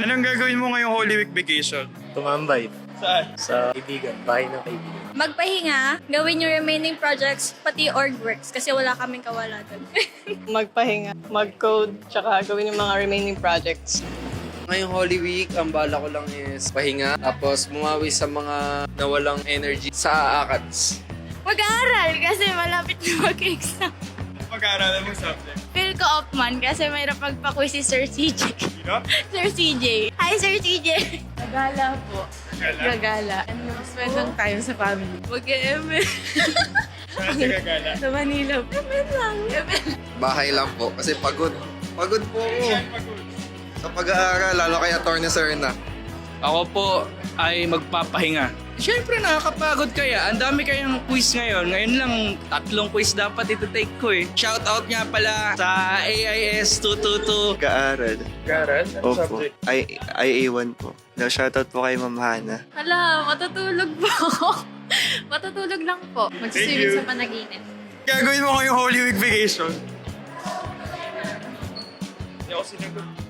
Anong gagawin mo ngayong Holy Week vacation? Tumambay Saan? sa kaibigan, bahay ng kaibigan. Magpahinga, gawin yung remaining projects, pati org works, kasi wala kaming kawala doon. Magpahinga, mag-code, tsaka gawin yung mga remaining projects. Ngayong Holy Week, ang bala ko lang is pahinga. Tapos bumawi sa mga nawalang energy sa ACADS. Mag-aaral kasi malapit na mag-exam. Pag-aaralan mo subject. Feel ko off man kasi mayroon pagpa-quiz si Sir CJ. Sino? Sir CJ. Hi, Sir CJ! Gagala po. Gala? Gagala. Ano, spend lang tayo sa family. Mag-ML. Saan ka gagala? Sa Manila. ML lang. ML. Bahay lang po kasi pagod. Pagod po ako. Sa pag-aaral, lalo kay Atty. Serna. Ako po ay magpapahinga. Siyempre nakakapagod kaya. Ang dami kayang quiz ngayon. Ngayon lang 3 quiz dapat ito-take ko eh. Shout out nga pala sa AIS 222. Kaaral. Pag-aaral? Ano Opo. subject? IA1 po. Shoutout po kay Ma'am Hana. Hala, matutulog po ako. Matutulog lang po. Thank you. Magsiswimming sa panaginip. Gagawin mo ngayong Holy Week vacation? Hindi ako sinagot.